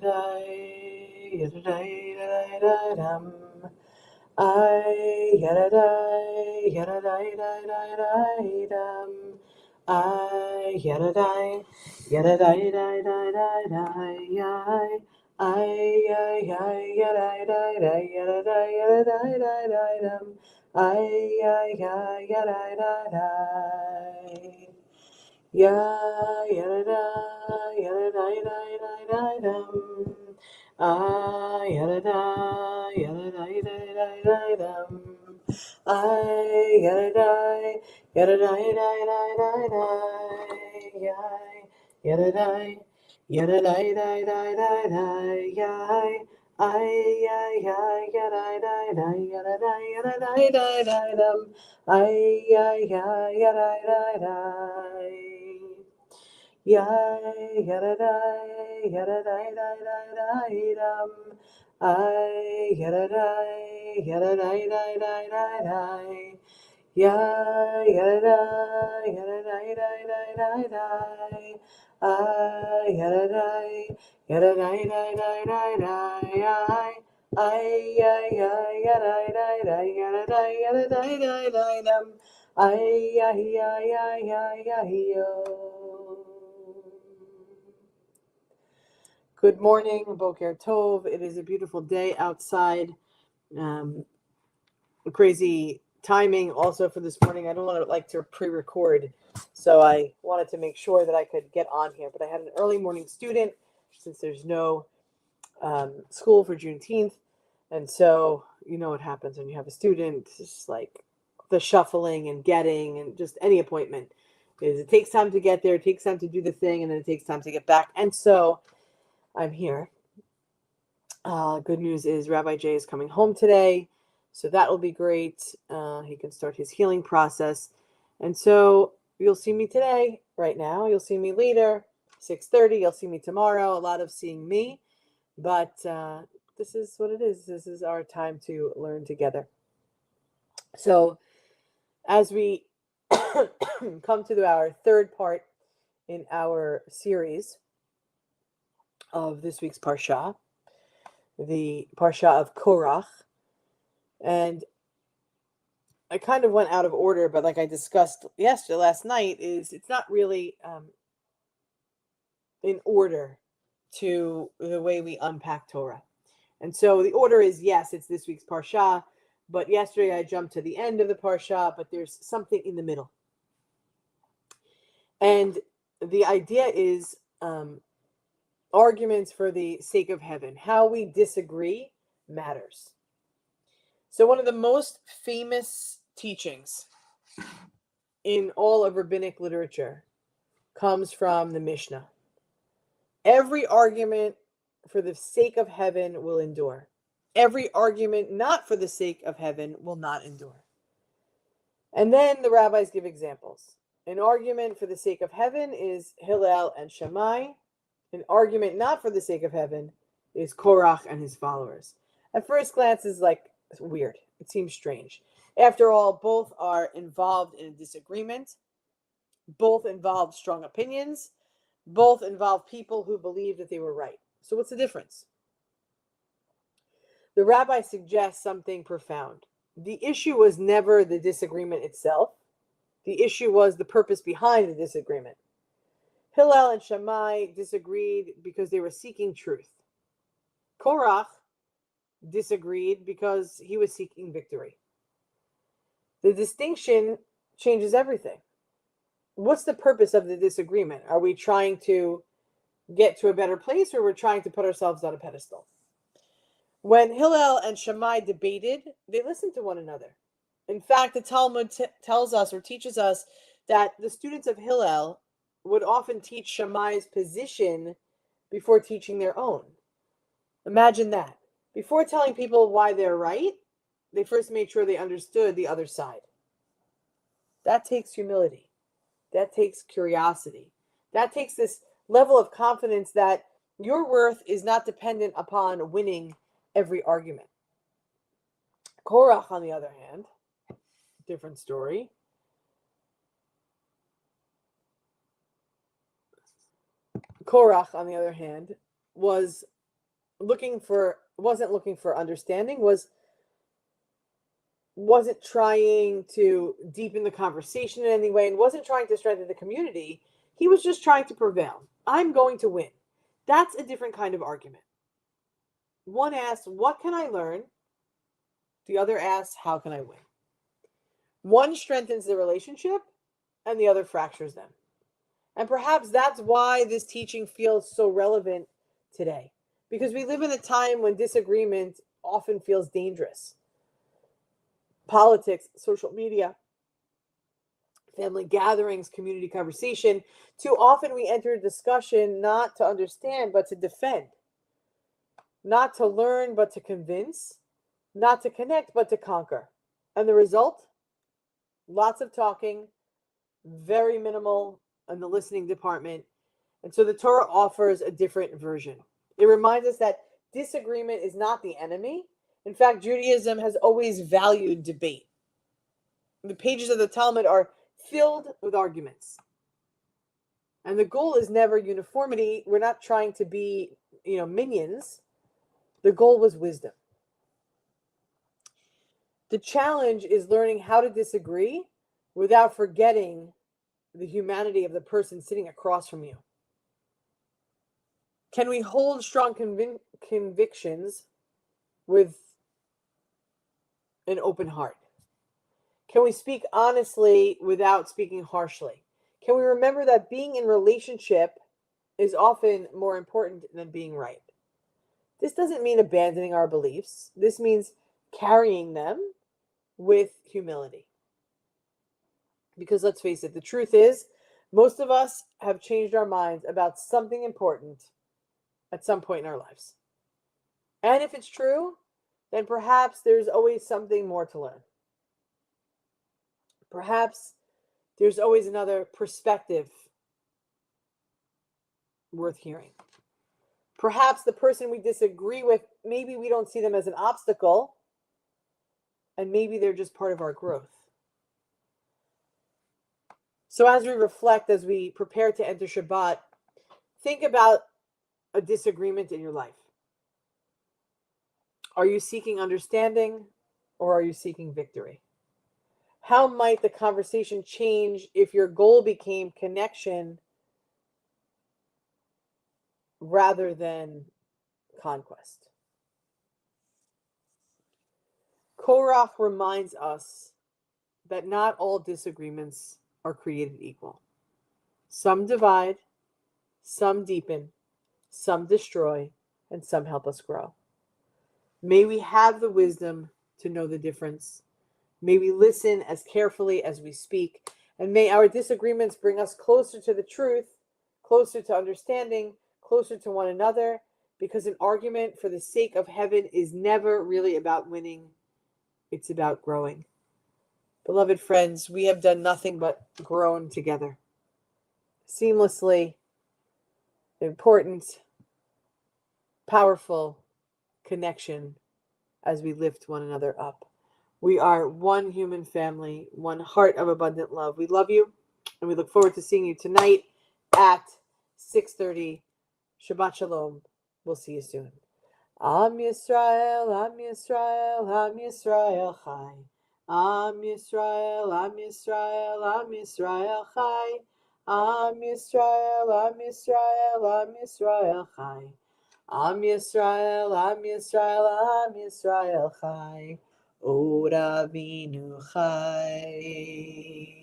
yadadai, yadadai, yadadai, dum. I yadadai, yadadai, yadadai, dum. I yadadai, yadadai, yadadai, yadadai. I yadadai, yadadai, yadadai, dum. I yadadai. Ya yada yada yada dum. I yada yada yada dum. I yada yada yada yada yada yada I yada dum. I Yadadai, yadadai, yadadai, dum. I yadadai, yadadai, yadadai. Yadadai, yadadai, yadadai. I yadadai, yadadai, yadadai. I yadadai, yadadai, dum. Good morning, Boker Tov. It is a beautiful day outside. Crazy timing also for this morning. I don't want to pre-record, so I wanted to make sure that I could get on here. But I had an early morning student since there's no school for Juneteenth, and so you know what happens when you have a student. It's just like the shuffling and getting, and just any appointment is it takes time to get there, it takes time to do the thing, and then it takes time to get back. And so I'm here. Good news is Rabbi Jay is coming home today, so that will be great. He can start his healing process. And so you'll see me today, right now. You'll see me later, 6:30. You'll see me tomorrow. A lot of seeing me, but this is what it is. This is our time to learn together. So as we come to our third part in our series of this week's Parsha, the Parsha of Korach. And I kind of went out of order, but like I discussed last night, it's not really in order to the way we unpack Torah. And so the order is, yes, it's this week's Parsha, but yesterday I jumped to the end of the Parsha, but there's something in the middle. And the idea is arguments for the sake of heaven. How we disagree matters. So one of the most famous teachings in all of rabbinic literature comes from the Mishnah. Every argument for the sake of heaven will endure. Every argument not for the sake of heaven will not endure. And then the rabbis give examples. An argument for the sake of heaven is Hillel and Shammai. An argument not for the sake of heaven is Korach and his followers. At first glance, it's like weird. It seems strange. After all, both are involved in a disagreement. Both involve strong opinions. Both involve people who believe that they were right. So what's the difference? The rabbi suggests something profound. The issue was never the disagreement itself. The issue was the purpose behind the disagreement. Hillel and Shammai disagreed because they were seeking truth. Korach disagreed because he was seeking victory. The distinction changes everything. What's the purpose of the disagreement? Are we trying to get to a better place, or we're trying to put ourselves on a pedestal? When Hillel and Shammai debated, they listened to one another. In fact, the Talmud tells us or teaches us that the students of Hillel would often teach Shammai's position before teaching their own. Imagine that. Before telling people why they're right, they first made sure they understood the other side. That takes humility. That takes curiosity. That takes this level of confidence that your worth is not dependent upon winning every argument. Korach, on the other hand, different story. Korach, on the other hand, was wasn't looking for understanding, wasn't trying to deepen the conversation in any way, and wasn't trying to strengthen the community. He was just trying to prevail. I'm going to win. That's a different kind of argument. One asks, what can I learn? The other asks, how can I win? One strengthens the relationship and the other fractures them. And perhaps that's why this teaching feels so relevant today, because we live in a time when disagreement often feels dangerous. Politics, social media, family gatherings, community conversation. Too often we enter a discussion not to understand, but to defend. Not to learn, but to convince. Not to connect, but to conquer. And the result? Lots of talking, very minimal in the listening department. And so the Torah offers a different version. It reminds us that disagreement is not the enemy. In fact, Judaism has always valued debate. The pages of the Talmud are filled with arguments. And the goal is never uniformity. We're not trying to be, minions. The goal was wisdom. The challenge is learning how to disagree without forgetting the humanity of the person sitting across from you. Can we hold strong convictions with an open heart? Can we speak honestly without speaking harshly? Can we remember that being in relationship is often more important than being right? This doesn't mean abandoning our beliefs. This means carrying them with humility. Because let's face it, the truth is, most of us have changed our minds about something important at some point in our lives. And if it's true, then perhaps there's always something more to learn. Perhaps there's always another perspective worth hearing. Perhaps the person we disagree with, maybe we don't see them as an obstacle, and maybe they're just part of our growth. So as we reflect, as we prepare to enter Shabbat, think about a disagreement in your life. Are you seeking understanding, or are you seeking victory? How might the conversation change if your goal became connection rather than conquest? Korach reminds us that not all disagreements are created equal. Some divide, some deepen, some destroy, and some help us grow. May we have the wisdom to know the difference. May we listen as carefully as we speak, and may our disagreements bring us closer to the truth, closer to understanding, closer to one another, because an argument for the sake of heaven is never really about winning. It's about growing. Beloved friends, we have done nothing but grown together. Seamlessly, important, powerful connection as we lift one another up. We are one human family, one heart of abundant love. We love you, and we look forward to seeing you tonight at 6:30. Shabbat Shalom. We'll see you soon. Am Yisrael, Am Yisrael, Am Yisrael Chai. Am Yisrael, Am Yisrael, Am Yisrael Chai. Am Yisrael, Am Yisrael, Am Yisrael Chai. Am Yisrael, Am Yisrael, Am Yisrael Chai. Od Avinu Chai.